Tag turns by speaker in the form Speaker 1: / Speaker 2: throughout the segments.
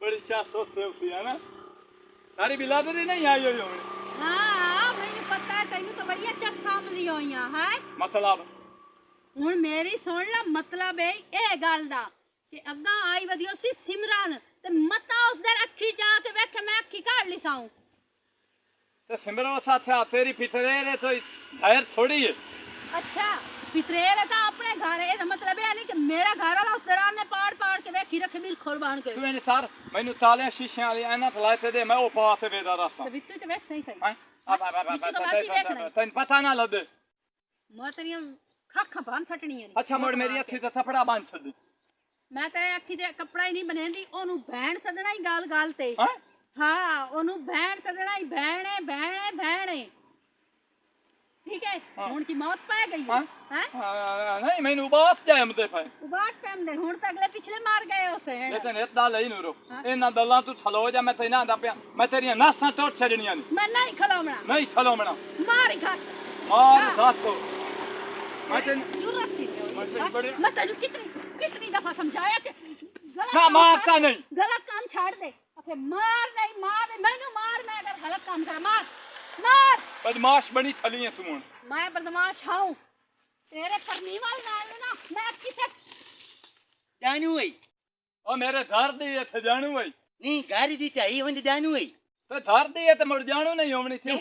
Speaker 1: बड़ी चासो से उसी है ना सारी बिलादरी नहीं आई हुई होनी।
Speaker 2: हाँ मैंने पता है तेनू तो बड़ी अच्छा सामनी होई है
Speaker 1: मतलब
Speaker 2: हुन मेरी सुन ला मतलब है ए गल दा कि अग्गा आई वधियो सी सिमरन ते मता उस दर अखी जा के वेखे मैं अखी काढ़ ली साऊं
Speaker 1: तो सिमरन साथ तेरी फितरे रे तो धैर्य थोड़ी है।
Speaker 2: अच्छा पितरेर का अपने घर है मतलब है नहीं कि मेरा घर वाला उस दरान ने पाड़ पाड़ के वेखी रखे बिल कुर्बान के
Speaker 1: तू इन सार मैनू ताले शीशे वाली ऐना थलाए ते दे मैं ओ पास वेदा रास्ता
Speaker 2: तो बित्तू तो वेख सही सही
Speaker 1: हां तन पता ना लदे
Speaker 2: मैं तेरी खख बांध फटनी है।
Speaker 1: अच्छा मोड़ मेरी अखी ते थपड़ा बांध छद
Speaker 2: मैं तेरे अखी ते कपड़ा ही नहीं बनेंदी ओनू भैन सदना ही गाल गाल ते
Speaker 1: हां
Speaker 2: हां ओनू भैन सदना ही भैणे ठीक है हुन की मौत पाए गई है हैं
Speaker 1: नहीं मैनू बात जाए मते फाए
Speaker 2: बात टाइम दे हुन तक अगले पिछले मार गए उसे
Speaker 1: लेकिन इस दाल ही नूरो इना दल्ला तू खलो जा मैं तेना दा पे मैं तेरी नासां तोड़ छड़नियां
Speaker 2: मैं नहीं खलोमना
Speaker 1: नहीं खलोमना
Speaker 2: मार ही खा
Speaker 1: मार साथ को मैं
Speaker 2: मैं तेनू कितनी दफा समझाया कि
Speaker 1: ना मारता नहीं
Speaker 2: गलत काम छोड़ दे ओके मार मैनू मार मैं अगर गलत काम कर मार
Speaker 1: बदमाश बनी थली है तुम
Speaker 2: मैं बदमाश हूं तेरे परनीवाल नाल ना मैं किसे
Speaker 3: जानू है
Speaker 1: ओ मेरे घर दी थे जानू है
Speaker 3: नहीं घर दी चाहिए वंद जानू है
Speaker 1: तो घर दी है तो मुड़ जानू नहीं होवनी थी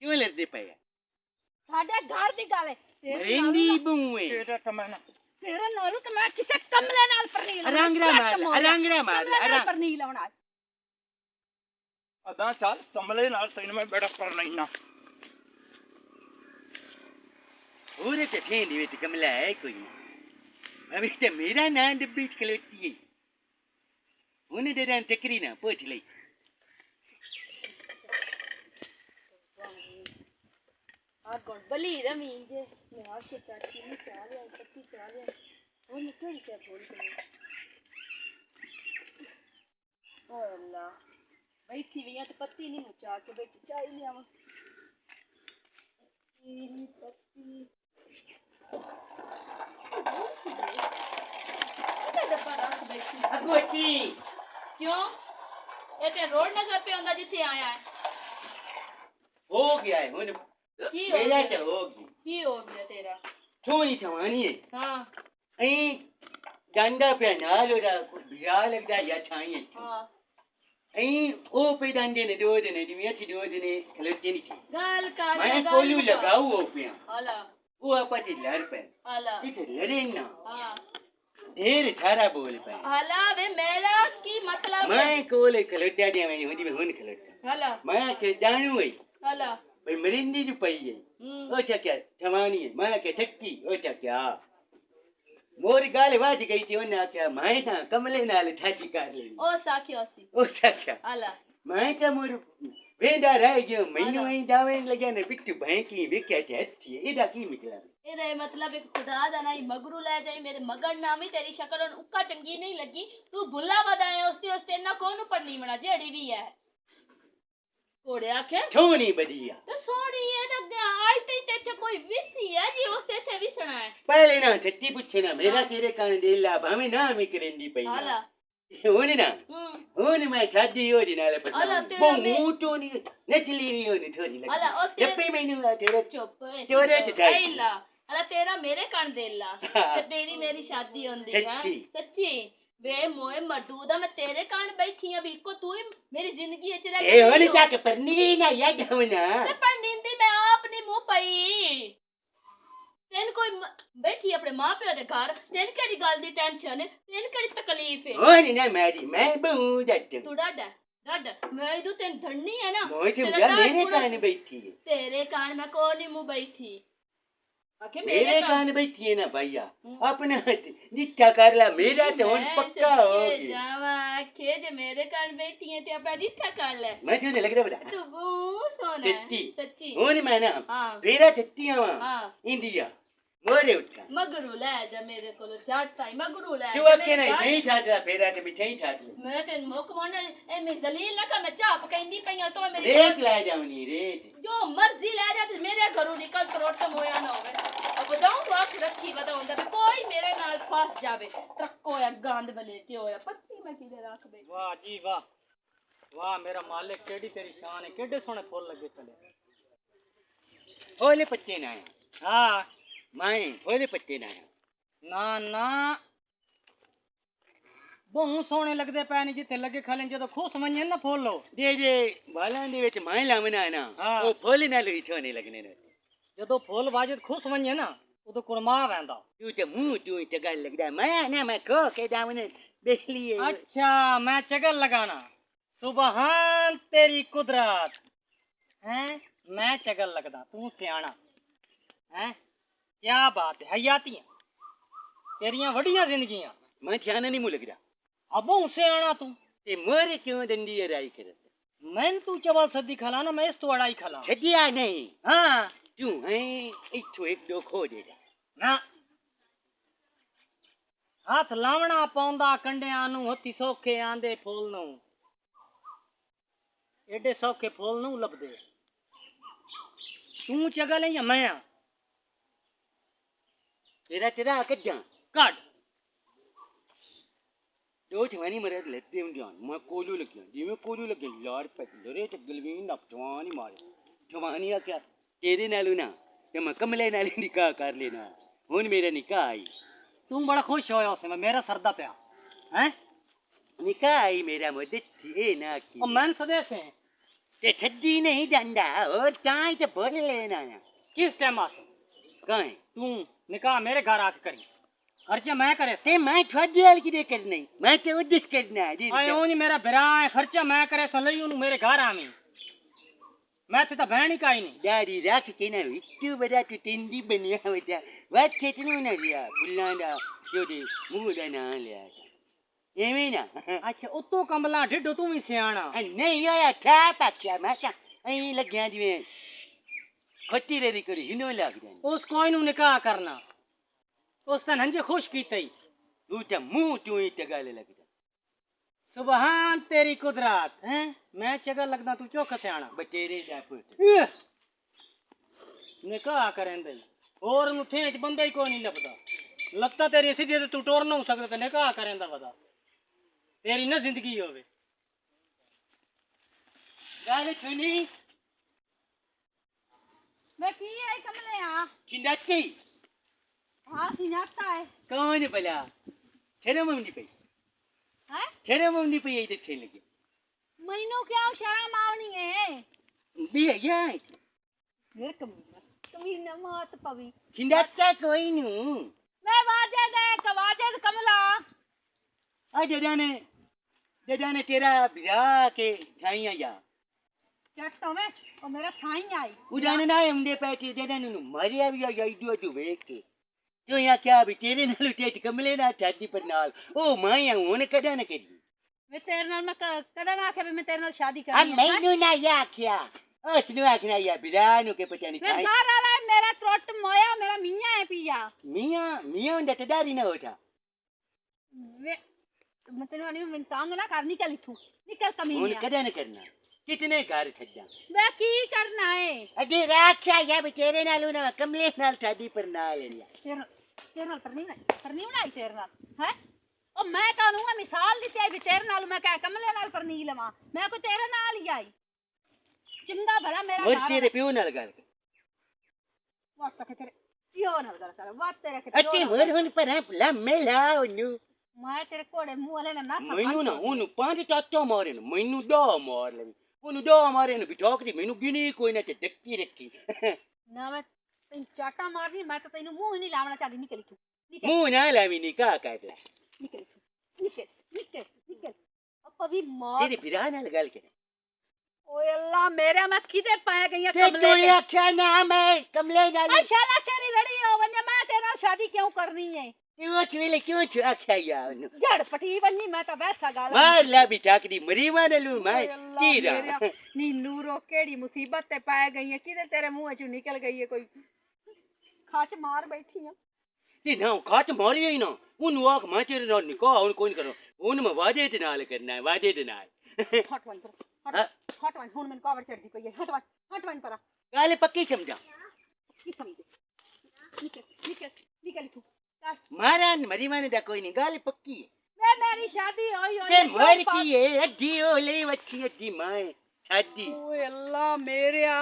Speaker 3: क्यों लड़ते पे
Speaker 2: साडे घर दी गल है
Speaker 3: रेंदी बुए
Speaker 1: तेरा तमन्ना
Speaker 2: तेरे नालू तो मैं किसे कमले नाल परनील
Speaker 3: अरंगरा मार
Speaker 2: परनील होना
Speaker 1: अदा चल कमले नाल तैन मैं बेड़ा पर नहीं ना
Speaker 3: ओरे ते ठेंदी वेट कमला है कोई अभी ते मेरा नाम डब्बी खलोती है उन्हें डेरान टकरी ना पोछ ले
Speaker 2: आ गड़बली रमीन जे निहार के चाची ने चाल या पत्ती चाल या वो निकल से बोल के ओ अल्लाह बैठी हुई है तो पत्ती नहीं मुचा के बैठी चाय लिया पत्ती डब्बा रख बैठी
Speaker 3: अगोटी
Speaker 2: क्यों ये ते रोड नजर पे आंदा जिथे आया है
Speaker 3: हो गया है हुन मेरा तो हो गया
Speaker 2: की हो गया तेरा
Speaker 3: छोनी थवानी है
Speaker 2: हां
Speaker 3: ए डंडा पे नाल ओरा बिया लगदा या छाई है
Speaker 2: हां
Speaker 3: ए ओ पे डंडे ने दो ने मियाथी दो ने खलोती नहीं थी
Speaker 2: गाल का
Speaker 3: मैं कोलू लगाऊ ओ पे
Speaker 2: हाला
Speaker 3: वो अपटी लड़ पे
Speaker 2: हाला
Speaker 3: इथे लड़े ना
Speaker 2: हां
Speaker 3: ढेर थारा बोल पे
Speaker 2: हाला वे मेरा की मतलब
Speaker 3: मैं कोले खलोटिया दे मैं हुंदी हुन खलोटा
Speaker 2: हाला
Speaker 3: मैं के जानू है
Speaker 2: हाला
Speaker 3: भाई मरिंदी जो पई है ओ क्या थमानी है मैं के ठक्की ओ क्या मोर गाल वाट गई थी वना क्या मैं था कमले नाल ठाची कर ले
Speaker 2: ओ साखियोसी
Speaker 3: ओ क्या
Speaker 2: हाला
Speaker 3: मैं तो मोर वेंदा रह गयो मैनू ही दावे लगे ने बिट्टू भैंकी विके हथी एदा की मतलब
Speaker 2: एदा मतलब एक खुदा दा नहीं मगरू ले जाई मेरे मगर नाम ही तेरी शक्ल और उक्का चंगी नहीं लगी तू भुल्ला वदाए उसते ना कोन पढ़नी बना जेड़ी भी है कोड़े आखे
Speaker 3: छोनी बढ़िया
Speaker 2: तो सोड़ी है ना आज ते कोई विसी है जी उसते थे विसना है
Speaker 3: पहले ना छत्ती पूछे ना मेरा तेरे कान दिला भावे ना मी करेंदी पई
Speaker 2: हाला
Speaker 3: होने ना होने मैं शादी हो दी नाले पता
Speaker 2: हाला
Speaker 3: वो मोटो नहीं नचली नहीं होनी थोड़ी लगी
Speaker 2: हाला ओ
Speaker 3: जप्पे मैनू आ तेरे
Speaker 2: चुप
Speaker 3: चोरे ते जाई
Speaker 2: हाला हाला तेरा मेरे कान देला ते तेरी मेरी शादी होंदी है सच्ची वे मोए मडूदा मैं तेरे कान बैठी अभी को तू ही मेरी जिंदगी च रह
Speaker 3: ए होने जाके परनी ना याद होना
Speaker 2: ते परनींदी मैं अपनी मुंह पई तेन कोई बैठी अपने मां प्यो दे घर तेन केड़ी गल दी टेंशन है तेन केड़ी तकलीफ है
Speaker 3: होने ना मेरी मैं बहु जट
Speaker 2: तू डड मैं इदु तेन धरनी है ना
Speaker 3: मोए तुम जा मेरे कान बैठी है
Speaker 2: तेरे कान में को नहीं मुंह बैठी आके
Speaker 3: मेरे कान बैठी है ना भैया अपना निठा कर ला मेरा तो हुन पक्का हो गया
Speaker 2: जावा आखे जे मेरे कान बैठी है ते अपना निठा कर ले
Speaker 3: मैं तुझे लग रहा बड़ा
Speaker 2: तू वो सोना सच्ची
Speaker 3: होने मैं ना
Speaker 2: हां
Speaker 3: फेरा छत्ती आवा
Speaker 2: हां
Speaker 3: इंडिया मोरे उठा
Speaker 2: मगरू ले जा मेरे को जाट ताई मगरू ले
Speaker 3: तू अके नहीं छाटला फेरा के बिछई छाट ले
Speaker 2: मैं तेन मुक मन ए मैं जलील ना का मैं चाप कहंदी पई तो मेरी
Speaker 3: रेत ले जावनी रेत
Speaker 2: जो मर्जी ले जा मेरे घरों निकल तो रोट मोया ना होवे ਵਧਾਉਂ ਤੂੰ ਅੱਖ ਰੱਖੀ ਵਧਾਉਂਦਾ ਵੀ ਕੋਈ ਮੇਰੇ ਨਾਲ ਫਸ ਜਾਵੇ ਟਰੱਕੋ ਆ ਗੰਦ ਬਲੇ ਤੇ ਹੋਇਆ ਪੱਤੀ ਮੈਂ ਕਿਤੇ ਰੱਖ ਬਈ
Speaker 4: वाह जी वाह वाह मेरा मालिक केड़ी तेरी शान है केडे सोने फूल लगे चले
Speaker 3: होले पत्ते ना आया
Speaker 4: हाँ
Speaker 3: माए होले पत्ते ना आया
Speaker 4: ना ना बहु सोने लगदे पै ने जिथे लगे खाले जदों खुश मंजे ना फूल
Speaker 3: दे बालां दे विच माए लावना है ना
Speaker 4: हाँ।
Speaker 3: ओ फुल नाल ही सोने लगने ने
Speaker 4: जदों फूल वाजद खुश मंजे ना उदों कुरमा वैंदा
Speaker 3: तू ते मुंह तू ते गल लगदा मैं ना मैं को के दामने बेली है
Speaker 4: अच्छा मैं चगल लगाना सुबहान तेरी कुदरत हैं मैं चगल लगदा तू सियाना हैं क्या बात है हयातियां तेरियां वडियां जिंदगियां
Speaker 3: मैं ध्यान नहीं मुंह लगदा
Speaker 4: अबो सियाना तू
Speaker 3: ते मोरे क्यों दंडी राई करत
Speaker 4: मैं तू चवल सदी खला ना मैं इस तो अड़ाई खला
Speaker 3: छडिया नहीं
Speaker 4: हाँ
Speaker 3: तू है इथो एक दो खो दे
Speaker 4: ना हाथ लावना पौंदा कंडियां नू हथी सौखे आंदे फूल नू एडे सौखे फूल नू लभदे तू चगल है या मैं आ
Speaker 3: तेरा कड्डा
Speaker 4: कट
Speaker 3: दो जवानी मरद लेते हूं जान मैं कोलू लगिया जिवें कोलू लगे लाड़ पे लरे ते गलवीन नप जवानी मारे जवानी आ क्या तेरे नालू ना ते मैं कमले नाल निकाह कर लेना हुन मेरा निकाह आई
Speaker 4: तू बड़ा खुश होया उसे मेरा सरदा पिया हैं
Speaker 3: निकाह आई मेरा मुद्दत थी ना की
Speaker 4: और मैं सदे से
Speaker 3: ते छड्डी नहीं डंडा और ताई ते बोल लेना है
Speaker 4: किस टाइम आस
Speaker 3: काहे
Speaker 4: तू निकाह मेरे घर आके करी खर्चा मैं करे
Speaker 3: ते मैं थोड़ी हाल की करनी मैं ते उद्देश करना है
Speaker 4: आए ओनी मेरा बिरा है खर्चा मैं करे सलई ओनु मेरे घर आमी मैं ते बहन ही काई नहीं
Speaker 3: दाढ़ी रख के ना इतू बड़ा तू टिंडी बनिया होता बात खेतनु ना लिया फुल्ला दा जोदे मुंह दा ना लिया एवें ना
Speaker 4: अच्छा उतो कमला ढिड्डो तू भी सियाना
Speaker 3: नहीं होया था पाक्या मैं क्या ऐ लग गया जिवें खट्टी रेडी करी हिनो लग जाए
Speaker 4: उस कोई नु निकाह करना उस तन हंजे खुश कीते
Speaker 3: तू ते मुंह तू ही ते गल लगदा
Speaker 4: सुबहान तेरी कुदरत हैं मैं चगल लगदा तू चौक सियाना
Speaker 3: बतेरे दा पुत
Speaker 4: निकाह करें दे और नु ठेच बंदा ही कोई नहीं लभदा लगता तेरी सीधे तू टोर ना हो सकदा ते निकाह करें दा वदा तेरी ना जिंदगी होवे
Speaker 3: गल सुनी
Speaker 2: मैं की है कमले आ
Speaker 3: चिंदाती
Speaker 2: हां सिनाता है
Speaker 3: कौन भला शर्म नहीं पई
Speaker 2: हैं
Speaker 3: शर्म नहीं पई इधर थे लगे
Speaker 2: मैनू क्या शर्म आवनी है
Speaker 3: भी या
Speaker 2: मेरे कमीना मात पवी
Speaker 3: चिंदाता कोई नु
Speaker 2: मैं वाजे कमला
Speaker 3: आ जदाने तेरा बिरा के छाइया या
Speaker 2: चट्टो में और मेरा साई आई
Speaker 3: उदाने ना हमदे पैठी जदाने नु मरिया भी या इदो जो वेख के तो यहाँ क्या भी तेरे नाल टेट कमले ना छाती पर नाल ओ माया हुन कदा न करी
Speaker 2: मैं तेरे नाल मैं कदा ना आखे मैं तेरे नाल शादी
Speaker 3: आ
Speaker 2: करनी है
Speaker 3: मैनू ना या क्या ओ सुनो आखना या बिरा नु के पता नहीं
Speaker 2: मैं
Speaker 3: खाई
Speaker 2: घर वाला है मेरा त्रोट मोया मेरा मियां है पिया
Speaker 3: मियां उंदा तदारी ना होता
Speaker 2: मैं तेरे वाली में तांग ना कर निकल इथू निकल
Speaker 3: हुन
Speaker 2: कमीना
Speaker 3: कदा न करना कितने घर छड्डा
Speaker 2: मैं की करना है
Speaker 3: अगे राखा या भी तेरे नाल ना कमले नाल शादी पर ना लिया
Speaker 2: तेरे नाल करनी बनाई तेरे नाल है ओ मैं कानू मिसाल दी ते तेरे नाल मैं कह कमले नाल करनी लवा मैं कोई तेरे नाल ही आई चंगा भला मेरा
Speaker 3: और तेरे प्यो नाल गल
Speaker 2: वात के तेरे पियो नाल गल कर वात तेरे के
Speaker 3: अते मोर हुन पर ला मेला ओनु
Speaker 2: मैं तेरे कोड़े मुंह वाले ना
Speaker 3: मैनू ना ओनु पांच चाचा मारे न मैनू दो मार ले ओनु दो मारे न बिठोक दी मैनू गिनी कोई ना ते टक्की रखी
Speaker 2: ना मैं तेन चाटा मारनी मैं तो तेन मुंह ही नहीं लावना चाहती निकल तू
Speaker 3: मुंह ना लावी निकाह कर ले
Speaker 2: निकल निकल अब पवी मार
Speaker 3: तेरे बिरा नाल गल के
Speaker 2: ओए अल्लाह मेरे मैं किते पाए गई है
Speaker 3: ते
Speaker 2: कमले
Speaker 3: तू आख्या ना मैं कमले नाल
Speaker 2: माशाल्लाह तेरी लड़ी हो वने मैं तेरे नाल शादी क्यों करनी है
Speaker 3: क्यों छवेले क्यों छु आख्या या
Speaker 2: जड़ पटी बनी मैं तो वैसा गाल
Speaker 3: मार ला बिठाकरी मरी मार लू मैं तीरा
Speaker 2: नी नूरो केड़ी मुसीबत ते पाए गई है किते तेरे मुंह चों निकल गई है कोई खाच मार बैठी है
Speaker 3: ते ना खाट मारी ही ना उन वाक मैं तेरे नाल निकाह उन कोई करो उन में वादे ते नाल करना है वादे ते नाल
Speaker 2: हटवाई हटवाई हुन मैंने कावड़ चढ़ दी कोई हटवाई पर
Speaker 3: गाले पक्की समझा
Speaker 2: की समझे निकल तू चल
Speaker 3: मारा मरी माने दा कोई नहीं गाल पक्की है
Speaker 2: वे मेरी शादी होई होई
Speaker 3: ते मर की है अड्डी ओले वच्ची अड्डी माए शादी
Speaker 2: ओए अल्लाह मेरेया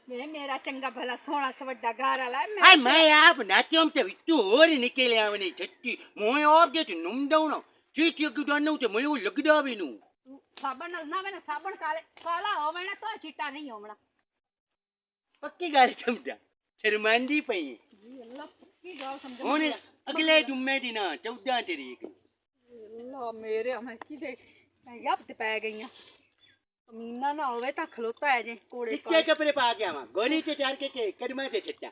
Speaker 2: वे मेरा चंगा भला सोना सवड्डा घर वाला है
Speaker 3: हाय मैं आप नात्यों ते विट्टू और निकले आवनी छट्टी मोय आप दे नुम डाउन चीची गुडानो ते मयो लगदा वेनु
Speaker 2: तू साबन ना मैंने साबन काला होवे ना तो चिट्टा नहीं होवना
Speaker 3: पक्की गाल समझा शर्मांदी पई
Speaker 2: अल्लाह की गाल समझ
Speaker 3: हुन अगले जुम्मे दी ना 14 तारीख
Speaker 2: अल्लाह मेरे मैं की दे मैं यप ते पै गईयां कमीना ना होवे ता खलोता है जे कोड़े
Speaker 3: कितने कपड़े पा के आवा गोली ते चार के कदमा ते छट्टा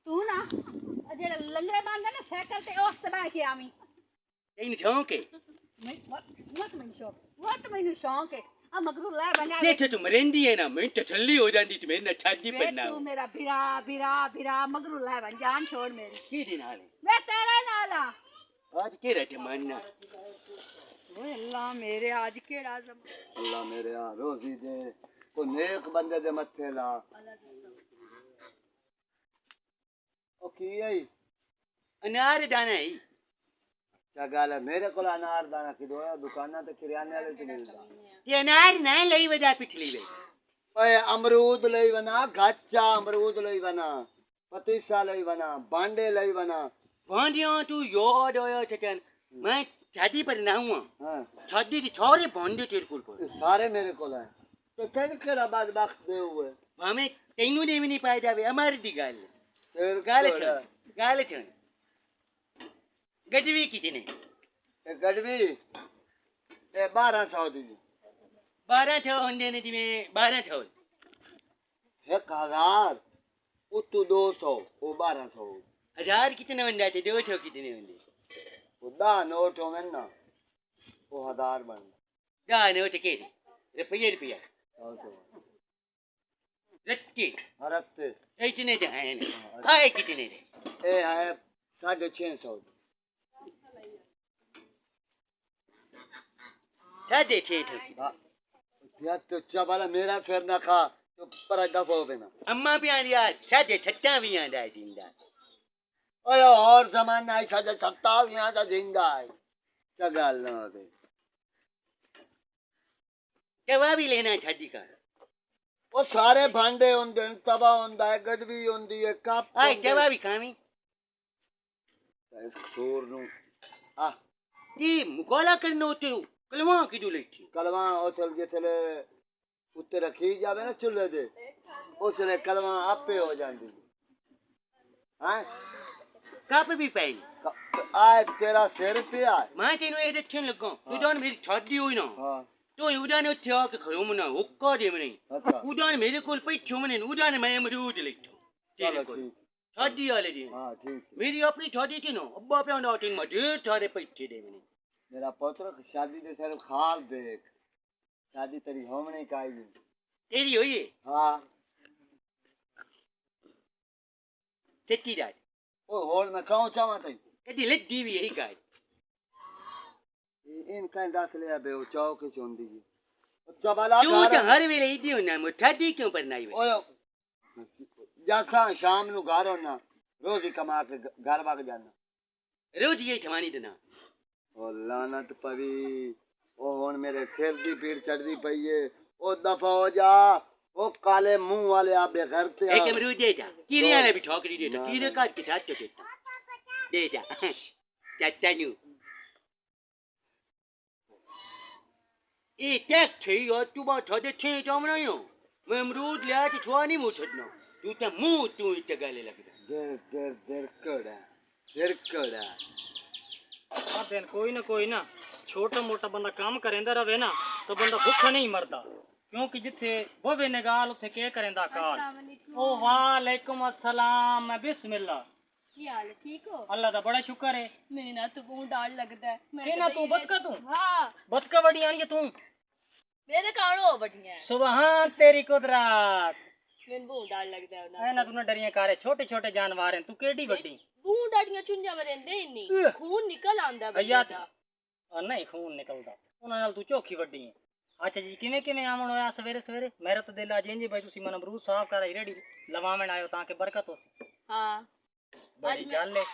Speaker 2: तू ना जेड़ा लंगड़े बांधे ना साइकिल ते उस ते बैठ के आवी
Speaker 3: इन शौक है
Speaker 2: मत मैनू शौक है आ मगरू ले बना
Speaker 3: देखो तुम रेंदी है ना मैं तसल्ली हो जाती तुम्हें न छाती पन्ना
Speaker 2: तू मेरा बिरा बिरा बिरा मगरू ले बन जान छोड़ मेरी
Speaker 3: की दिन हाल
Speaker 2: मैं तेरे नाला
Speaker 3: आज के रट मानना
Speaker 2: ओए अल्लाह मेरे आज केड़ा
Speaker 5: अल्लाह मेरे यहाँ रोजी दे को नेक बंदे दे मत्थे ला ओ की है
Speaker 3: अनार दाना है
Speaker 5: क्या गल है मेरे को अनार दाना की दोया दुकाना ते किराने वाले से मिलदा
Speaker 3: ये अनार ना लई वदा पिछली वे
Speaker 5: ओए अमरूद लई बना गच्चा अमरूद लई बना पतीसा लई बना बांडे लई बना
Speaker 3: भांडियों तू याद आया चचन मैं शादी पर ना हुआ
Speaker 5: हां
Speaker 3: शादी की छोरे भांडे तेरे कुल पर
Speaker 5: सारे मेरे को है तो तेरे केड़ा बाद वक्त दे हुए
Speaker 3: हमें तैनू ने भी नहीं पाए जावे हमारी दी
Speaker 5: तेरे
Speaker 3: गाल छन गजवी कितने
Speaker 5: ए गड़वी ए 1200 दी
Speaker 3: 1200 होंदे ने जिमे 1200
Speaker 5: 1000 उतु 200 ओ 1200
Speaker 3: हजार कितने होंदे थे 200 कितने होंदे
Speaker 5: उदा नोट होवे ना वो 1000 बन
Speaker 3: जा नोट के रुपये रुपया रट्टी
Speaker 5: हरते
Speaker 3: इतने तो हैं खाए कितने रे
Speaker 5: ए है 650
Speaker 3: साढ़े 600
Speaker 5: या तो चबाला मेरा फिर ना खा तो पर दफा हो ना
Speaker 3: अम्मा भी आ रहा साढ़े 6 भी आंदा जिंदा
Speaker 5: ओए और जमाना है साढ़े 6 यहाँ का जिंदा है चगल ना होते
Speaker 3: जवाब ही लेना शादी का
Speaker 5: वो सारे भांडे होंदे तवा होंदा है गडवी होंदी है कप
Speaker 3: आए जवाब ही खामी
Speaker 5: सूर नु आ
Speaker 3: जी मुकाला करनो ते कलमा की जो लेठी
Speaker 5: कलवा ओ चल जे चले उत्ते रखी जावे ना चुल्हे दे उसले कलवा आपे हो जांदी हां
Speaker 3: कप भी पैन
Speaker 5: आए तेरा सिर पे आए
Speaker 3: मैं तेनु ए दक्षिण लगो तू जान मेरी शादी हुई ना
Speaker 5: हां
Speaker 3: तो उड़ाने उठे आके खड़ो मना हुक्का दे मने
Speaker 5: अच्छा
Speaker 3: उड़ाने मेरे कोल पैठो मने उड़ाने मैं अमरूद लेठो तेरे
Speaker 5: चलो
Speaker 3: कोल
Speaker 5: ठीक
Speaker 3: शादी वाले दिन
Speaker 5: हां ठीक
Speaker 3: मेरी अपनी शादी थी ना अब्बा पे आंदा टिंग में ढेर सारे पैठे दे मने
Speaker 5: मेरा पुत्र शादी दे सर खाल देख शादी तेरी होमने का आई
Speaker 3: तेरी हुई है
Speaker 5: हां
Speaker 3: सच्ची रात
Speaker 5: ओ होल में कहूं चावा तई
Speaker 3: कदी लद्दी भी यही गाय
Speaker 5: इन का दस ले बे ओ चौक चोंदी जी चबाला
Speaker 3: तू तो हर वेले इदी होना मुठादी क्यों पर नहीं
Speaker 5: ओए जासा शाम नु घर होना रोज ही कमा के घर भाग जाना
Speaker 3: रोज ये ठमानी देना
Speaker 5: ओ लानत पवी ओ हुन मेरे सिर दी पीड़ चढ़दी पई है ओ दफा हो जा ओ काले मुंह वाले आबे घर पे
Speaker 3: एक अमरूद दे जा कीरे वाले भी ठोकरी दे जा कीरे काट के साथ देता दे जा चाचा नु ए टैक थे यार तू बात थोड़े थे जामना यो मैं अमरूद ले आके छुआ नहीं मुंह छड़ना तू तो मुंह तू इतना गाले लगता
Speaker 5: देर कड़ा
Speaker 4: हाँ बहन कोई ना छोटा मोटा बंदा काम करेंदा रवे ना तो बंदा भूखा नहीं मरदा क्योंकि जिथे बोवे ने गाल उथे के करेंदा काल ओ वालेकुम अस्सलाम मैं बिस्मिल्लाह
Speaker 2: की हाल है ठीक हो
Speaker 4: अल्लाह दा बड़ा शुक्र है
Speaker 2: मेरे ना तो बहुत डर लगता है
Speaker 4: के ना तू बदका तू
Speaker 2: हां
Speaker 4: बदका बड़ी आनी तू
Speaker 2: मेरे कानो बढ़िया है
Speaker 4: सुभान तेरी कुदरत
Speaker 2: मेरे बहुत डर लगता है
Speaker 4: है ना तूने डरियां कारे छोटे छोटे जानवर हैं तू केडी बड़ी
Speaker 2: बहुत डरियां चुंजा मरेंदे नहीं खून निकल आंदा
Speaker 4: भैया नहीं खून निकलदा उन्हां नाल तू चौखी वड्डी है अच्छा जी किवें किवें आमण होया सवेरे सवेरे मेरा तो दिल आ जेंजे भाई तुसी मन अमरूद साफ कर रेडी लवावण आयो ताकि बरकत हो
Speaker 2: हां
Speaker 4: बड़ी
Speaker 2: मैं-
Speaker 4: गल है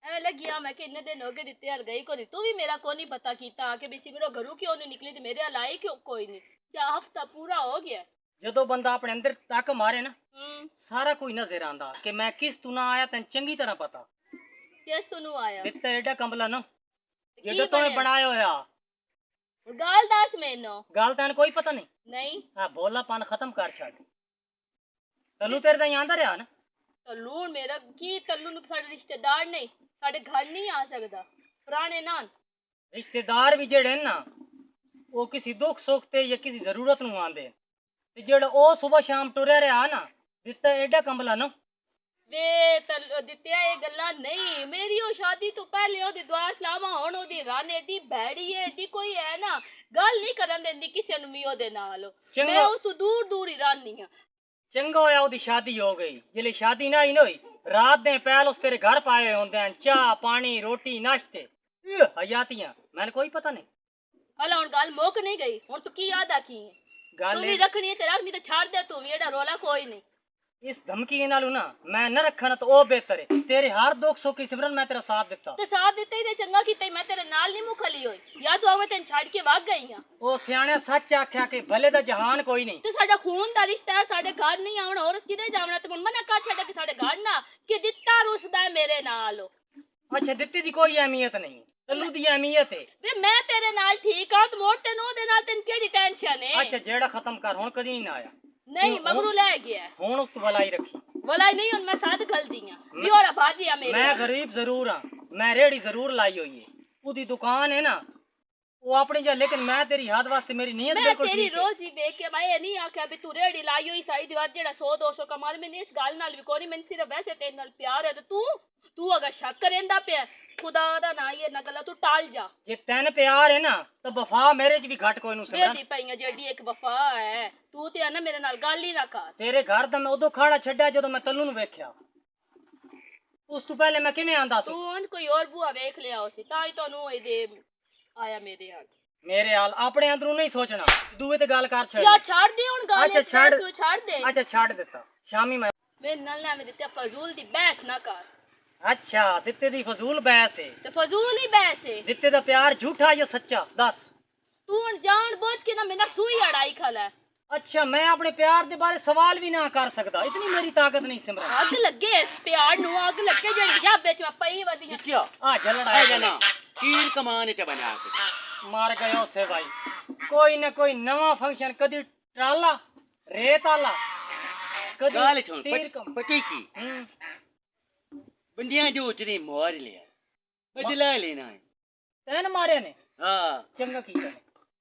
Speaker 2: ਐਵੇਂ ਲੱਗਿਆ ਮੈਂ ਕਿ ਇੰਨੇ ਦਿਨ ਹੋ ਗਏ ਦਿੱਤੇ ਹਲ ਗਈ ਕੋਈ ਨਹੀਂ ਤੂੰ ਵੀ ਮੇਰਾ ਕੋਈ ਨਹੀਂ ਪਤਾ ਕੀਤਾ ਕਿ ਵੀ ਸਿਮਰੋ ਘਰੋਂ ਕਿਉਂ ਨਹੀਂ ਨਿਕਲੀ ਤੇ ਮੇਰੇ ਹਲ ਆਈ ਕਿਉਂ ਕੋਈ ਨਹੀਂ ਜਾ ਹਫਤਾ ਪੂਰਾ ਹੋ ਗਿਆ
Speaker 4: ਜਦੋਂ ਬੰਦਾ ਆਪਣੇ ਅੰਦਰ ਤੱਕ ਮਾਰੇ ਨਾ
Speaker 2: ਹੂੰ
Speaker 4: ਸਾਰਾ ਕੋਈ ਨਜ਼ਰ ਆਂਦਾ ਕਿ ਮੈਂ ਕਿਸ ਤੂੰ ਨਾ ਆਇਆ ਤੈਨੂੰ ਚੰਗੀ ਤਰ੍ਹਾਂ ਪਤਾ
Speaker 2: ਕਿਸ ਤੂੰ ਆਇਆ
Speaker 4: ਦਿੱਤਾ ਐਡਾ ਕੰਬਲਾ ਨਾ
Speaker 2: ਕੀ
Speaker 4: ਜਿਹੜਾ ਤੂੰ
Speaker 2: ਬਣਿਆ?
Speaker 4: ਬਣਾਇਆ ਹੋਇਆ
Speaker 2: ਗੱਲ ਦੱਸ ਮੈਨੂੰ
Speaker 4: ਗੱਲ ਤੈਨੂੰ ਕੋਈ ਪਤਾ ਨਹੀਂ
Speaker 2: ਨਹੀਂ
Speaker 4: ਆ ਬੋਲਾਪਨ ਖਤਮ ਕਰ ਛੱਡ ਤੈਨੂੰ ਤੇਰੇ ਦਾ ਆਂਦਾ ਰਿਹਾ ਨਾ
Speaker 2: ਤੱਲੂ ਮੇਰਾ ਕੀ ਤੱਲੂ ਨੂੰ ਸਾਡੇ ਰਿਸ਼ਤੇਦਾਰ ਨਹੀਂ ਸਾਡੇ ਘਰ ਨਹੀਂ ਆ ਸਕਦਾ ਪੁਰਾਣੇ ਨਾਲ
Speaker 4: ਰਿਸ਼ਤੇਦਾਰ ਵੀ ਜਿਹੜੇ ਨੇ ਨਾ ਉਹ ਕਿਸੇ ਦੁੱਖ ਸੁੱਖ ਤੇ ਜਾਂ ਕਿਸੇ ਜ਼ਰੂਰਤ ਨੂੰ ਆਂਦੇ ਤੇ ਜਿਹੜਾ ਉਹ ਸਵੇਰ ਸ਼ਾਮ ਟੁਰਿਆ ਰਿਹਾ ਨਾ ਦਿੱਤਾ ਐਡਾ ਕੰਬਲਾ ਨਾ
Speaker 2: ਵੇ ਦਿੱਤਿਆ ਇਹ ਗੱਲਾਂ ਨਹੀਂ ਮੇਰੀ ਉਹ ਸ਼ਾਦੀ ਤੋਂ ਪਹਿਲੇ ਉਹਦੀ ਦੁਆ ਸਲਾਮਾ ਹੁਣ ਉਹਦੀ ਰਾਨੇ ਦੀ ਭੈੜੀ ਹੈ ਦੀ ਕੋਈ ਹੈ ਨਾ ਗੱਲ ਨਹੀਂ ਕਰਨ ਦਿੰਦੀ ਕਿਸੇ ਨੂੰ ਵੀ ਉਹਦੇ ਨਾਲ
Speaker 4: ਚੰਗਾ।
Speaker 2: ਮੈਂ ਉਸ ਤੋਂ ਦੂਰ ਦੂਰ ਹੀ ਰਹਿੰਦੀ ਹਾਂ
Speaker 4: ਚੰਗਾ ਹੋਇਆ ਉਹਦੀ ਸ਼ਾਦੀ ਹੋ ਗਈ ਜਿਹੜੇ ਸ਼ਾਦੀ ਨਾ ਹੀ ਹੋਈ ਰਾਤ ਦੇ ਪਹਿਲ ਉਸ ਤੇਰੇ ਘਰ ਪਾਏ ਹੁੰਦੇ ਹਨ ਚਾਹ ਪਾਣੀ ਰੋਟੀ ਨਾਸ਼ਤੇ ਹਯਾਤੀਆਂ ਮੈਨੂੰ ਕੋਈ ਪਤਾ ਨਹੀਂ
Speaker 2: ਹਲਾ ਹੁਣ ਗੱਲ ਮੁੱਕ ਨਹੀਂ ਗਈ ਹੁਣ ਤੂੰ ਕੀ ਯਾਦ ਆਖੀ ਹੈ
Speaker 4: ਗੱਲ
Speaker 2: ਤੂੰ ਵੀ
Speaker 4: ਇਹ-
Speaker 2: ਰੱਖਣੀ ਹੈ ਤੇ ਰੱਖ ਨਹੀਂ ਤੇ ਛੱਡ ਦੇ ਤੂੰ ਵੀ ਇਹਦਾ ਰੋਲਾ ਕੋਈ ਨਹੀਂ
Speaker 4: ਇਸ ਧਮਕੀ ਨਾਲੋਂ ਨਾ ਮੈਂ ਨਾ ਰੱਖਣਾ ਤਾਂ ਉਹ ਬਿਹਤਰ ਹੈ ਤੇਰੇ ਹਰ ਦੁੱਖ ਸੁੱਖ ਦੀ ਸਿਮਰਨ ਮੈਂ ਤੇਰਾ ਸਾਥ ਦਿੱਤਾ
Speaker 2: ਤੇ ਸਾਥ ਦਿੱਤੇ ਹੀ ਤੇ ਚੰਗਾ ਕੀਤਾ ਈ, ਮੈਂ ਤੇਰੇ ਨਾਲ ਨਹੀਂ ਮੁਖਲੀ ਹੋਈ ਜਾਂ ਤੂੰ ਆਵੇਂ ਤੈਨੂੰ ਛੱਡ ਕੇ ਵਗ ਗਈ ਆ
Speaker 4: ਉਹ ਸਿਆਣਿਆ ਸੱਚ ਆਖਿਆ ਕਿ ਭਲੇ ਦਾ ਜਹਾਨ ਕੋਈ ਨਹੀਂ
Speaker 2: ਤੇ ਸਾਡਾ ਖੂਨ ਦਾ ਰਿਸ਼ਤਾ ਹੈ ਸਾਡੇ ਘਰ ਨਹੀਂ ਆਉਣਾ ਹੋਰ ਕਿਤੇ ਜਾਵਣਾ ਤੇ ਮਨਾ ਕਰ ਛੱਡ ਕੇ ਸਾਡੇ ਘਰ ਨਾ ਕਿ ਦਿੱਤਾ ਰੁਸਦਾ ਹੈ ਮੇਰੇ ਨਾਲ
Speaker 4: ਅੱਛਾ ਦਿੱਤੀ ਦੀ ਕੋਈ ਅਹਿਮੀਅਤ ਨਹੀਂ ਤੱਲੂ ਦੀ ਅਹਿਮੀਅਤ ਹੈ
Speaker 2: ਵੇ ਮੈਂ ਤੇਰੇ ਨਾਲ ਠੀਕ ਆ ਤੇ ਮੋੜ ਤੈਨੂੰ ਉਹਦੇ ਨਾਲ ਤੈਨੂੰ ਕਿਹੜੀ ਟੈਨਸ਼ਨ ਹੈ
Speaker 4: ਅੱਛਾ ਜਿਹੜਾ ਖਤਮ ਕਰ ਹੁਣ ਕਦੀ ਨਹੀਂ ਆਇਆ
Speaker 2: ਨਹੀਂ ਮਗਰੂ ਲੈ ਗਿਆ
Speaker 4: ਹੁਣ ਉਸ ਤੋਂ ਭਲਾਈ ਰੱਖੀ
Speaker 2: ਬੋਲਾ ਨਹੀਂ ਹੁਣ ਮੈਂ ਸਾਥ ਗਲਦੀ ਆ ਵੀ ਹੋਰ ਬਾਜੀ ਆ ਮੇਰੇ
Speaker 4: ਮੈਂ ਗਰੀਬ ਜ਼ਰੂਰ ਹਾਂ ਮੈਂ ਰੇੜੀ ਜ਼ਰੂਰ ਲਾਈ ਹੋਈ ਹੈ ਉਹਦੀ ਦੁਕਾਨ ਹੈ ਨਾ ਉਹ ਆਪਣੀ ਜਾ ਲੇਕਿਨ ਮੈਂ ਤੇਰੀ ਯਾਦ ਵਾਸਤੇ ਮੇਰੀ ਨੀਅਤ
Speaker 2: ਮੈਂ
Speaker 4: ਬਿਲਕੁਲ
Speaker 2: ਤੇਰੀ
Speaker 4: ਠੀਕ ਹੈ
Speaker 2: ਰੋਜ਼ ਹੀ ਵੇਖ ਕੇ ਮੈਂ ਇਹ ਨਹੀਂ ਆਖਿਆ ਵੀ ਤੂੰ ਰੇੜੀ ਲਾਈ ਹੋਈ ਸਾਈ ਦੀਵਾਰ ਜਿਹੜਾ 100 200 ਕਮਾਲ ਮੈਨੂੰ ਇਸ ਗੱਲ ਨਾਲ ਵੀ ਕੋਈ ਮੈਨੂੰ ਸਿਰਫ ਵੈਸੇ ਤੇਰੇ ਨਾਲ ਪਿਆਰ ਹੈ ਤੇ ਤੂੰ ਅਗਰ ਸ਼ੱਕ ਕਰੇਂਦਾ ਪਿਆ ਖੁਦਾ ਦਾ ਨਾ ਇਹ ਨਾ ਗੱਲਾਂ ਤੂੰ ਟਾਲ ਜਾ
Speaker 4: ਜੇ ਤੈਨ ਪਿਆਰ ਹੈ ਨਾ ਤਾਂ ਵਫਾ ਮੇਰੇ 'ਚ ਵੀ ਘੱਟ ਕੋਈ ਨੂੰ ਸਮਝ
Speaker 2: ਵੇਦੀ ਪਈਆਂ ਜਿਹੜੀ ਇੱਕ ਵਫਾ ਹੈ ਤੂੰ ਤੇ ਆ ਨਾ ਮੇਰੇ ਨਾਲ ਗੱਲ ਹੀ ਨਾ ਕਰ
Speaker 4: ਤੇਰੇ ਘਰ ਦਾ ਮੈਂ ਉਦੋਂ ਖਾੜਾ ਛੱਡਿਆ ਜਦੋਂ ਮੈਂ ਤੱਲੂ ਨੂੰ ਵੇਖਿਆ ਉਸ ਤੋਂ ਪਹਿਲੇ ਮੈਂ ਕਿਵੇਂ ਆਂਦਾ ਸੀ
Speaker 2: ਤੂੰ ਹੁਣ ਕੋਈ ਹੋਰ ਬੂਆ ਵੇਖ ਲਿਆ ਉਸੇ ਤਾਂ ਹੀ ਤੁਹਾਨੂੰ ਇਹਦੇ ਆਇਆ ਮੇਰੇ ਹਾਲ
Speaker 4: ਮੇਰੇ ਹਾਲ ਆਪਣੇ ਅੰਦਰੋਂ ਨਹੀਂ ਸੋਚਣਾ ਦੂਏ ਤੇ ਗੱਲ ਕਰ ਛੱਡ
Speaker 2: ਯਾ ਛੱਡ ਦੇ ਹੁਣ ਗੱਲ
Speaker 4: ਅੱਛਾ,
Speaker 2: ਇਸ
Speaker 4: ਛੱਡ।
Speaker 2: ਤੂੰ ਛੱਡ ਦੇ
Speaker 4: ਅੱਛਾ ਛੱਡ ਦਿੱਤਾ ਸ਼ਾਮੀ ਮੈਂ
Speaker 2: ਮੇਰੇ ਨਾਲ ਨਾ ਮੈਂ ਦਿੱਤੇ ਫਜ਼ੂਲ ਦੀ ਬਹਿਸ ਨਾ ਕਰ
Speaker 4: ਅੱਛਾ ਦਿੱਤੇ ਦੀ ਫਜ਼ੂਲ ਬਹਿਸ ਹੈ
Speaker 2: ਤੇ ਫਜ਼ੂਲ ਹੀ ਬਹਿਸ ਹੈ
Speaker 4: ਦਿੱਤੇ ਦਾ ਪਿਆਰ ਝੂਠਾ ਜਾਂ ਸੱਚਾ ਦੱਸ
Speaker 2: ਤੂੰ ਹੁਣ ਜਾਣ ਬੁੱਝ ਕੇ ਨਾ ਮੇਰਾ ਸੂਈ ਅੜਾਈ ਖਲਾ
Speaker 4: ਅੱਛਾ ਮੈਂ ਆਪਣੇ ਪਿਆਰ ਦੇ ਬਾਰੇ ਸਵਾਲ ਵੀ ਨਾ ਕਰ ਸਕਦਾ ਇਤਨੀ ਮੇਰੀ ਤਾਕਤ ਨਹੀਂ ਸਿਮਰਨ
Speaker 2: ਅੱਗ ਲੱਗੇ ਇਸ ਪਿਆਰ ਨੂੰ ਅੱਗ ਲੱਗੇ ਜਿਹੜੀ ਜਾਬੇ ਚ ਮੈਂ ਪਈ ਵਧੀਆਂ
Speaker 3: क्या
Speaker 4: ਆ ਜਲੜਾ
Speaker 3: है जना तीर कमान च बना के
Speaker 4: ਮਾਰ ਗਏ ਉਸੇ ਭਾਈ ਕੋਈ ਨਾ ਕੋਈ ਨਵਾਂ ਫੰਕਸ਼ਨ ਕਦੀ ਟਰਾਲਾ ਰੇਤ ਵਾਲਾ ਕਦੀ
Speaker 3: गाल छोड़
Speaker 4: ਤੀਰ ਕਮ
Speaker 3: पटी की
Speaker 4: ਹੂੰ
Speaker 3: बंदियां जो उतनी मार लिया बदला लेना है
Speaker 4: ਤੈਨ ਮਾਰੇ ਨੇ
Speaker 3: हाँ
Speaker 4: ਚੰਗਾ ਕੀਤਾ ਨੇ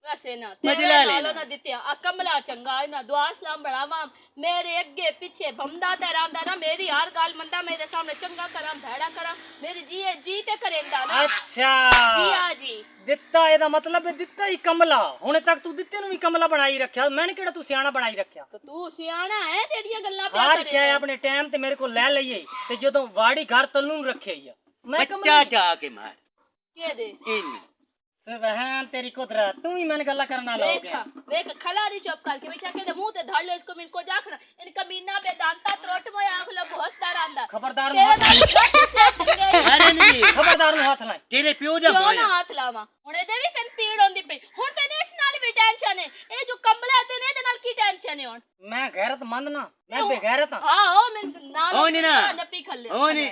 Speaker 2: ਵੈਸੇ ਨਾ
Speaker 3: ਮੈਂ
Speaker 2: ਤੇਰੇ
Speaker 3: ਦਿਲਾ
Speaker 2: ਨਾਲੋਂ
Speaker 3: ਲੈਣਾ।
Speaker 2: ਨਾ ਦਿੱਤਿਆ ਆ ਕਮਲਾ ਚੰਗਾ ਇਹਨਾਂ ਦੁਆ ਸਲਾਮ ਬੜਾਵਾ ਮੇਰੇ ਅੱਗੇ ਪਿੱਛੇ ਬੰਦਾ ਤੇ ਰਹਿੰਦਾ ਨਾ ਮੇਰੀ ਹਰ ਗੱਲ ਮੰਦਾ ਮੇਰੇ ਸਾਹਮਣੇ ਚੰਗਾ ਕਰਾਂ ਭੈੜਾ ਕਰਾਂ ਮੇਰੀ ਜੀ ਤੇ ਕਰੇਂਦਾ ਨਾ ਜੀ
Speaker 4: ਅੱਛਾ
Speaker 2: ਆ ਜੀ
Speaker 4: ਦਿੱਤਾ ਇਹਦਾ ਮਤਲਬ ਹੈ ਦਿੱਤਾ ਹੀ ਕਮਲਾ ਹੁਣੇ ਤੱਕ ਤੂੰ ਦਿੱਤੇ ਨੂੰ ਵੀ ਕਮਲਾ ਬਣਾਈ ਰੱਖਿਆ ਮੈंने ਕਿਹੜਾ ਤੂੰ ਸਿਆਣਾ ਬਣਾਈ ਰੱਖਿਆ
Speaker 2: ਤੇ ਤੂੰ ਸਿਆਣਾ ਹੈ ਤੇਰੀਆਂ ਗੱਲਾਂ ਪਿਆ
Speaker 4: ਹਰ ਸ਼ੈ ਆਪਣੇ ਟਾਈਮ ਤੇ ਮੇਰੇ ਕੋਲ ਲੈ ਲਈਏ ਤੇ ਜਦੋਂ ਵਾੜੀ ਘਰ ਤੱਲੂ ਨੂੰ ਰੱਖਿਆ ਹੀ ਆ ਮੈਂ
Speaker 3: बच्चा जाके मार
Speaker 2: ਕੇ ਦੇ
Speaker 3: इन
Speaker 4: ਸੁਭਾਨ ਤੇਰੀ ਕੁਦਰਤ ਤੂੰ ਹੀ ਮੈਨੂੰ ਗੱਲਾਂ ਕਰਨ ਵਾਲਾ ਹੋ
Speaker 2: ਵੇਖ
Speaker 4: ਗਿਆ
Speaker 2: ਵੇਖ ਖਲਾਰੀ ਚੁੱਪ ਕਰਕੇ बेचा के मुंह ते धड़ ले इसको इनको जाखना इनका मीना बेदांता त्रोट में आंख लगो हंसता रहंदा
Speaker 4: ਖਬਰਦਾਰ ਨੂੰ
Speaker 2: तेरे
Speaker 4: ਹੱਥ
Speaker 2: नाल सच से चंगे
Speaker 3: अरे नहीं
Speaker 4: ਖਬਰਦਾਰ ਨੂੰ ਹੱਥ ਲਾਏ
Speaker 3: तेरे प्यो दा
Speaker 2: ਕਿਉਂ ਨਾ
Speaker 3: माया
Speaker 2: ਹੱਥ ਲਾਵਾਂ ਹੁਣ ਇਹਦੇ ਵੀ ਤੈਨੂੰ ਪੀੜ ਹੁੰਦੀ ਪਈ ਹੁਣ ਤੈਨੂੰ ਇਸ ਨਾਲ ਵੀ ਟੈਨਸ਼ਨ ਹੈ ਇਹ ਜੋ ਕਮਲਾ ਤੇ ਇਹਦੇ ਨਾਲ ਕੀ ਟੈਨਸ਼ਨ ਹੈ ਹੁਣ
Speaker 4: ਮੈਂ ਗੈਰਤ ਮੰਦ ਨਾ ਮੈਂ ਬੇਗੈਰਤ ਹਾਂ
Speaker 2: ਹਾਂ ਉਹ ਮੈਂ ਨਾਲ
Speaker 3: ਉਹ ਨੀ ਨਾ।
Speaker 2: ਨੱਪੀ ਖੱਲੇ
Speaker 3: ओने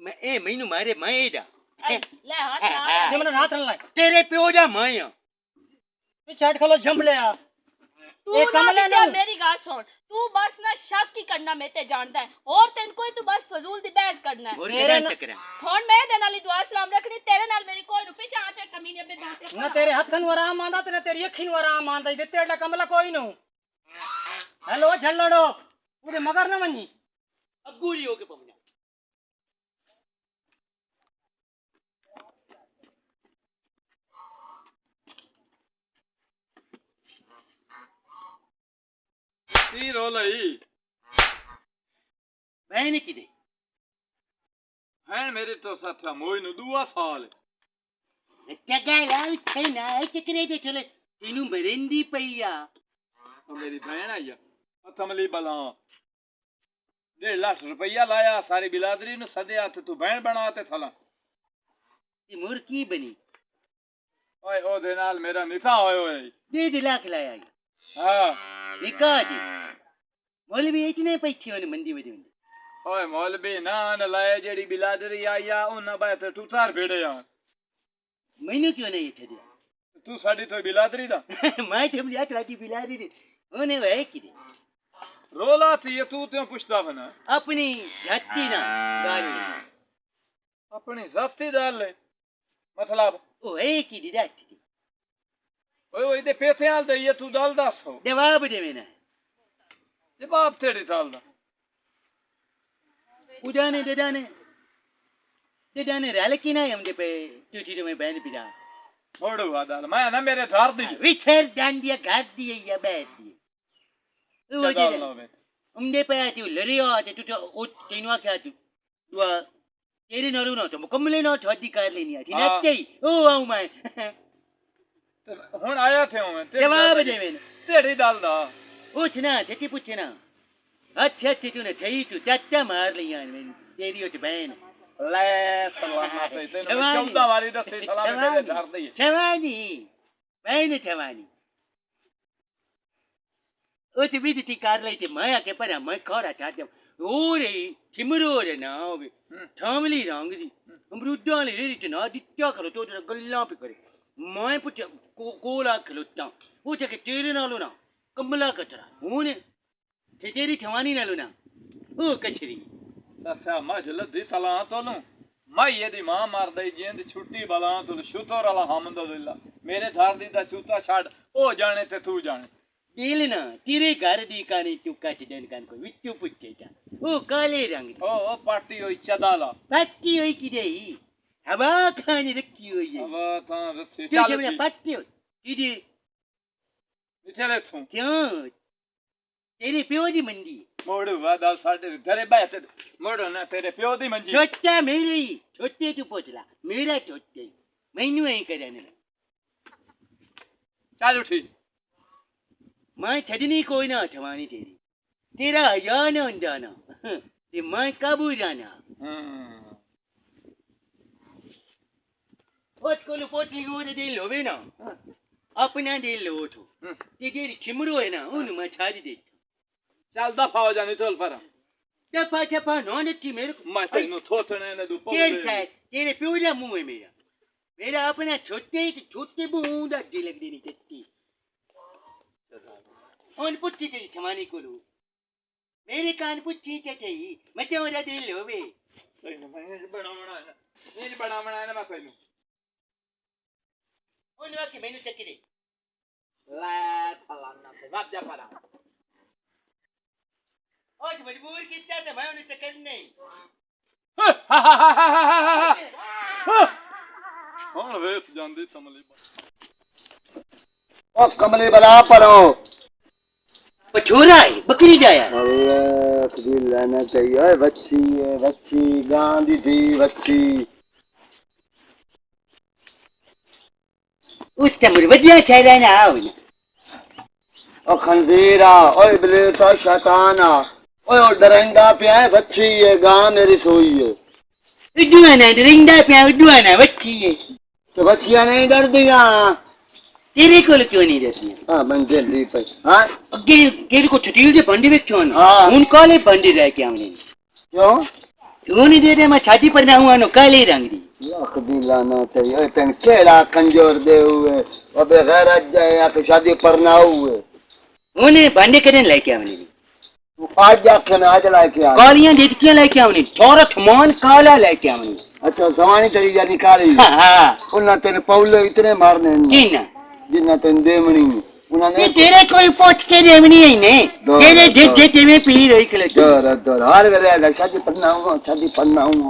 Speaker 3: मैं ए मैनू मारे मैं एदा
Speaker 2: ਲੈ ਹੱਥ ਲਾ
Speaker 4: ਸਿਮਰਨ ਹੱਥ ਨਾ ਲਾਏ
Speaker 3: तेरे प्यो दा माया
Speaker 4: ਵੀ ਛੱਡ ਖਲੋ ਜੰਮ ਲਿਆ
Speaker 2: ਤੂੰ
Speaker 4: ਇਹ
Speaker 2: ਨਾ
Speaker 4: ਕਮਲੇ
Speaker 2: ਬਿੱਟਾ
Speaker 4: ਨੂੰ
Speaker 2: ਮੇਰੀ ਗੱਲ ਸੁਣ ਤੂੰ ਬਸ ਨਾ ਸ਼ੱਕ ਹੀ ਕਰਨਾ ਮੈਂ ਤੇ ਜਾਣਦਾ ਹੈ ਹੋਰ ਤੈਨੂੰ ਕੋਈ ਤੂੰ ਬਸ ਫਜ਼ੂਲ ਦੀ ਬਹਿਸ ਕਰਨਾ ਹੈ
Speaker 3: और
Speaker 4: तेरे
Speaker 3: केड़ा
Speaker 4: ना-
Speaker 3: चक्कर
Speaker 2: ਹੁਣ ਮੈਂ ਇਹਦੇ ਨਾਲ ਹੀ ਦੁਆ ਸਲਾਮ ਰੱਖਣੀ ਤੇਰੇ ਨਾਲ ਮੇਰੀ ਕੋਈ ਨੂੰ ਪਿਛਾ ਤੇ ਕਮੀਨੇ ਬੇਦਾਂਤੇ
Speaker 4: ਨਾ ਤੇਰੇ ਹੱਥ ਨੂੰ ਆਰਾਮ ਆਂਦਾ ਤੇ ਨਾ ਤੇਰੀ ਅੱਖੀ ਨੂੰ ਆਰਾਮ ਆਂਦਾ ਦਿੱਤੇ ਏਡਾ ਕਮਲਾ ਕੋਈ ਨੂੰ ਹੈਲੋ ਛੱਲੜੋ ਉਹਦੇ ਮਗਰ ਨਾ ਮੰਨੀ
Speaker 3: अगूरी होके पवना
Speaker 1: ਕੀ ਰੋਲ ਆਈ
Speaker 3: बहन की दे
Speaker 1: ਹੈ ਮੇਰੇ ਤੋਂ ਸਾਥਾ ਮੋਈ ਨੂੰ 2 ਸਾਲ
Speaker 3: जगह लाल थे ना चक्रे दे चले तेनू मरेंदी पईया
Speaker 1: ਉਹ ਮੇਰੀ ਭੈਣ ਆਈ ਆ ਅਥਮਲੀ ਬਲਾ 1.5 लाख रुपया लाया सारी बिलादरी ने सदया ते तू बहन बना ते थला
Speaker 3: ते मोर की बनी
Speaker 1: ओए ओ दे नाल मेरा निकाह होयो है
Speaker 3: 1.5 लाख लाया
Speaker 1: हां
Speaker 3: निकाह जी मौलवी इतने पैसे होने मंदी में
Speaker 1: ओए मौलवी ना न लाए जेड़ी बिलादरी आई आ उन बात टूटार भेड़े यार
Speaker 3: मैनू क्यों नहीं छे
Speaker 1: तू साडी तो बिलादरी दा
Speaker 3: मैं तुम या तुम्हारी बिलारी दी होने वे की
Speaker 1: रोला थी ये तू त्यों पुछदा बना
Speaker 3: अपनी जाति ना गाली
Speaker 1: अपनी जाति डाल ले मतलब
Speaker 3: ओ है की दी जाति
Speaker 1: ओए ओए दे पैसे आल दे ये तू डाल दस हो
Speaker 3: जवाब दे मेना
Speaker 1: जवाब तेरी डाल दा
Speaker 3: उजाने देदाने रल की ना हम दे पे चूची तो मैं बहन पिता
Speaker 1: छोड़ो आदाल मैं ना मेरे धार दी
Speaker 3: विचर डान दिया घाट दिए या बैठ दिए वो
Speaker 1: चल लो बे
Speaker 3: उमदे पे आती लड़ियो आते तू तो ओ तीनवा क्या तू दुआ तेरे नरू ना तो मुकम्मल ना छोटी कर लेनी है नच्चे ओ आऊं मैं
Speaker 1: हुन आया थे मैं
Speaker 3: जवाब दे मैंने
Speaker 1: तेरी डाल दा
Speaker 3: पूछना छठी पूछना अच्छा तूने थई तू टट्टा मार लिया मैंने तेरी ओ बहन
Speaker 1: ले सलाम ते तेने 14 वाली दस सलाम मेरे धार दी
Speaker 3: छवानी बहन छवानी ओ ते बीती ती कार लाई ते माया के पर मैं खरा चाहते ओ रे चिमरो रे ना होवे थामली रंग दी अमरूदा ले रे ना दित्या करो तो गल्ला पे करे मैं पूछ कोला खलोता पूछ के तेरे नालो ना कमला कचरा हुन तेरी छवानी नालो ना ओ कचरी
Speaker 1: अच्छा मजल दी तला तोलू मैं ये दी मां मार दई जेंद छुट्टी बला तो शुतर अल्लाह हमदुलिल्लाह मेरे धार दी दा चूता छाड़ ओ जाने ते तू जाने
Speaker 3: दिल ना तेरे घर दी कानी तू काट देन कान को विच्चू पुच्छे जा ओ काले रंग
Speaker 1: ओ पार्टी होई चदाला
Speaker 3: पट्टी होई की देई हवा खानी रखी हुई है
Speaker 1: अब ता रथी
Speaker 3: तू
Speaker 1: चल
Speaker 3: जब पट्टी की दे
Speaker 1: चले तू
Speaker 3: क्यों तेरी प्यो दी मंदी
Speaker 1: मोड़ू वादा साडे घरे बैठ मोड़ो ना तेरे प्यो दी मंजी
Speaker 3: छोटा मेरी छोटे तू पोचला मेरा छोटे मैनू ऐ करने
Speaker 1: चल उठी
Speaker 3: मैं छड़नी कोई ना छवानी तेरी तेरा या ना जाना ते मैं काबू जाना पोच को पोची को दे लोवे ना अपना दे लो तो तेरी खिमरो है ना उन मैं छाड़ी दे
Speaker 1: चल दफा हो जानी चल पर
Speaker 3: दफा नॉन थी मेरे को
Speaker 1: मैं तेनु थोथने ने दू
Speaker 3: तेरे प्यो दा मुंह है मेरा अपना छोटे बूंदा दे लग देनी चट्टी और पुट्टी तेरी छमानी को लो मेरे कान पुट्टी चटई मैं तो ओरा दे लो बे
Speaker 1: तेनु मैं बनावना है ना मैं तेनु
Speaker 3: ओन वाके मेनू चक्की
Speaker 1: ला फलाना से बात जा पड़ा
Speaker 3: आज मजबूर कितना था मैं उन्हें चक्कर नहीं
Speaker 1: ਹੁਣ ਵੇਸ ਜਾਂਦੀ ਸਮਲੇ
Speaker 5: ओ कमले बला परो
Speaker 3: पछोरा है बकरी जाया
Speaker 5: अल्लाह खुदी लाना चाहिए ओए बच्ची गांधी दी बच्ची
Speaker 3: उस तमर वजिया छेड़ा ना आओ ना
Speaker 5: ओ खंजीरा ओए इब्लीस ओ शैताना ओए ओ डरंगा पे है बच्ची ये गां मेरी सोई है
Speaker 3: उडुआना डरिंदा पे उडुआना बच्ची है
Speaker 5: तो बच्चियां नहीं डरदियां
Speaker 3: तेरे को क्यों नहीं डरती
Speaker 5: हां बन जल्दी पे हां
Speaker 3: अगे केरे को छुट्टी दे बंदी में क्यों ना
Speaker 5: हाँ।
Speaker 3: उन काले बंदी रह के हमने
Speaker 5: क्यों
Speaker 3: क्यों नहीं दे मैं शादी पर ना हुआ नो काले रंग दी
Speaker 5: या खुदी लाना चाहिए ओए तेन केड़ा कंजोर दे हुए ओ बेगैरत जाए या के शादी पर ना हुए
Speaker 3: उन्हें बंदे करने लेके हमने
Speaker 5: तू आज जाके ना आज लाके आ
Speaker 3: कालियां देतियां लेके हमने थोड़ा थमान काला लेके हमने
Speaker 5: अच्छा जवानी तेरी या निकाली
Speaker 3: हां
Speaker 5: उन्ना तेन पौले इतने मारने
Speaker 3: किना
Speaker 5: जिन्ना तेन देमनी उन्होंने
Speaker 3: तेरे कोई पूछ के देवनी है ने तेरे जे तेरे पी रही के
Speaker 5: दर हर वेले शादी पन्ना हूं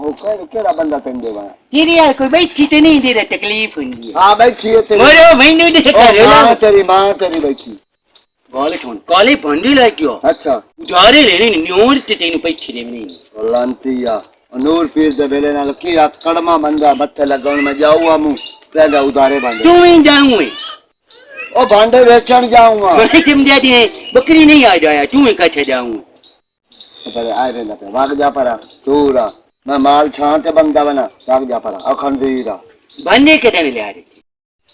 Speaker 5: ओ केड़ा बंदा तेन देवा
Speaker 3: तेरी यार कोई बैठी ते नहीं दे रहा तकलीफ हुंदी है
Speaker 5: हां बैठी है तेरी
Speaker 3: मोरो मैनू दे कर
Speaker 5: मां तेरी बैठी
Speaker 3: काले छोन काले बंदी लागियो
Speaker 5: अच्छा
Speaker 3: उधारे लेने न्योर ते तेनु पैसे देवनी
Speaker 5: लांतिया नूर पीर दे बेले नाल की कड़मा बंदा मथे लगाउन में जाऊआ मु पहले उधारे बांधे
Speaker 3: तू ही जाऊं
Speaker 5: ओ भांडे बेचण जाऊंगा
Speaker 3: मैं समझा दिए बकरी नहीं आ जाया तू ही कछ जाऊं
Speaker 5: पर आए रहना पे भाग जा परा दूरा मैं माल छांटे बंदा बना भाग जा परा अखंडीरा
Speaker 3: बंदे के तने ले आ रही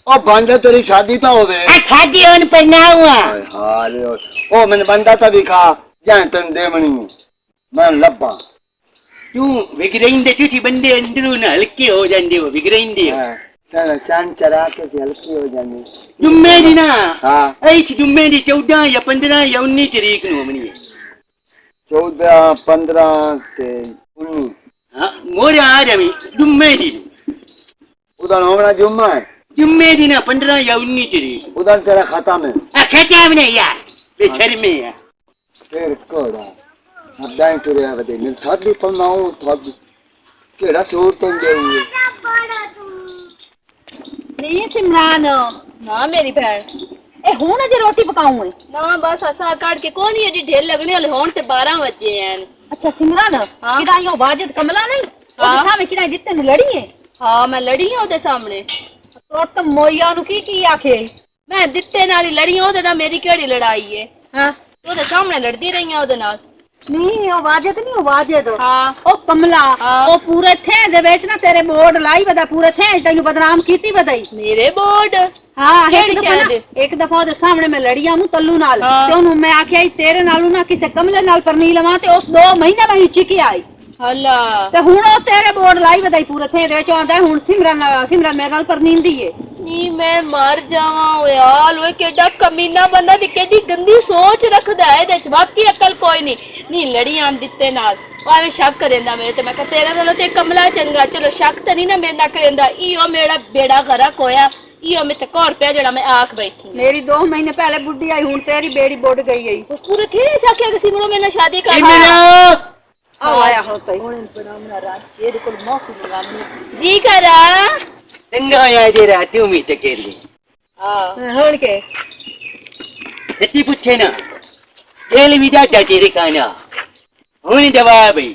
Speaker 5: ओ बंदा तेरी शादी तो हो गई
Speaker 3: शादी होने पर ना हुआ
Speaker 5: हाल ओ मैंने बंदा तो दिखा जाए तुम देवनी मैं लब्बा
Speaker 3: तू विग्रहिंदे झूठी बंदे अंदरू ना हल्के हो जांदे वो विग्रहिंदे
Speaker 5: चल चांद चरा के हल्की हो जानी
Speaker 3: जुम्मे दी ना
Speaker 5: हाँ
Speaker 3: ऐ जुम्मे दी 14 या 15 या 19 तारीख नु मनी
Speaker 5: 14 15 से 19
Speaker 3: हां मोरे आ रही जुम्मे दी
Speaker 5: उधर होना जुम्मा है
Speaker 3: जुम्मे दी ना 15 या 19 तारीख
Speaker 5: उधर तेरा खाता में
Speaker 3: खाता में नहीं यार बेशर्मी है
Speaker 5: फिर कोड़ा अब दाई तुरे आ बदे मिल थादी पनाऊ थादी केड़ा सूर तुम दे हुए
Speaker 6: नहीं सिमरान
Speaker 2: ना मेरी भैन
Speaker 6: ए हुन अजे रोटी पकाऊं है
Speaker 2: ना बस असा काट के कोनी अजी ढेर लगने वाले होन ते 12 बजे हैं।
Speaker 6: अच्छा सिमरान किड़ा यो वाजिद कमला नहीं
Speaker 2: हाँ।
Speaker 6: ओ सामे किड़ा जित्ते नु लड़ी है
Speaker 2: हाँ मैं लड़ी हूं ओदे सामने
Speaker 6: तो तुम मोया नु की आखे
Speaker 2: मैं दित्ते नाल ही लड़ी हूं ओदे नाल मेरी केड़ी लड़ाई है।
Speaker 6: हां
Speaker 2: ओदे सामने लड़दी रही हूं ओदे नाल
Speaker 6: नहीं ओ वाजिद नहीं ओ वाजिद
Speaker 2: हाँ
Speaker 6: ओ कमला
Speaker 2: हाँ।
Speaker 6: ओ पूरे थे दे बेच ना तेरे बोर्ड लाई बदा पूरे थे तैनू बदनाम कीती बदाई
Speaker 2: मेरे बोर्ड
Speaker 6: हाँ
Speaker 2: केड़ी कहदे?
Speaker 6: एक दफा ओदे सामने मैं लड़िया मु तल्लू नाल
Speaker 2: हाँ।
Speaker 6: ते ओनु मैं आखिया तेरे नालू ना किसे कमले नाल परनी लवा ते उस 2 महीने में हिची की आई
Speaker 2: हल्ला
Speaker 6: ते हुन ओ तेरे बोर्ड लाई बदाई पूरे थे दे चोंदा हुन सिमरन मेरे नाल परनींदी है
Speaker 2: नी मैं मर जावा यार ओए केडा कमीना बंदा दी केडी गंदी सोच रखदा है दे बाकी अकल कोई नहीं नी लड़ी आम दित्ते नाल ओए शक करेंदा मेरे ते मैं कह तेरे नालों ते कमला चंगा चलो शक ते नहीं ना मेरे ना करेंदा इयो मेरा बेड़ा गरा कोया इयो मैं ते कोर पे जेड़ा मैं आख बैठी
Speaker 6: मेरी 2 महीने पहले बुढ़ी आई हुन तेरी बेड़ी बुढ़ गई है
Speaker 2: उस पूरे थे जाके अगर सिमरो मेरे शादी कर
Speaker 6: आओ आया हो सही
Speaker 2: जी करा
Speaker 3: चंगा या दे रहा तू मी ते केली
Speaker 2: हां
Speaker 6: हुन के
Speaker 3: सच्ची पूछे ना जेल भी जा तेरे खाना हुन जवाब है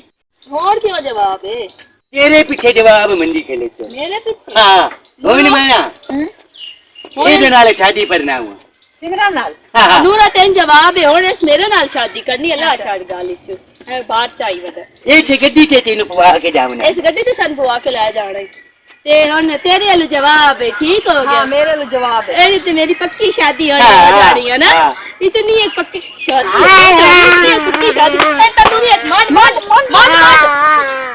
Speaker 2: और क्यों जवाब है
Speaker 3: तेरे पीछे जवाब मंदी के लेते
Speaker 2: मेरे पीछे
Speaker 3: हाँ हुन माना ये नाल शादी पर ना हुआ
Speaker 6: सिमरन नाल
Speaker 3: हाँ
Speaker 2: नूरा तेन जवाब है हुन इस मेरे नाल शादी करनी अल्लाह छाड़ गाली च है बात चाहिए वदा
Speaker 3: ये छे गड्डी ते तेनु पवा के जावना
Speaker 2: इस गड्डी ते सन बुआ के ले जाना है ते हुन तेरे वाला जवाब है ठीक हो गया
Speaker 6: हाँ मेरे लिए जवाब है
Speaker 2: ए ते मेरी पक्की शादी होने
Speaker 3: हाँ,
Speaker 2: जा रही है ना
Speaker 3: हाँ।
Speaker 2: इतनी एक पक्की शादी है, इतनी एक पक्की शादी ए तंदूरी मार मार मार मार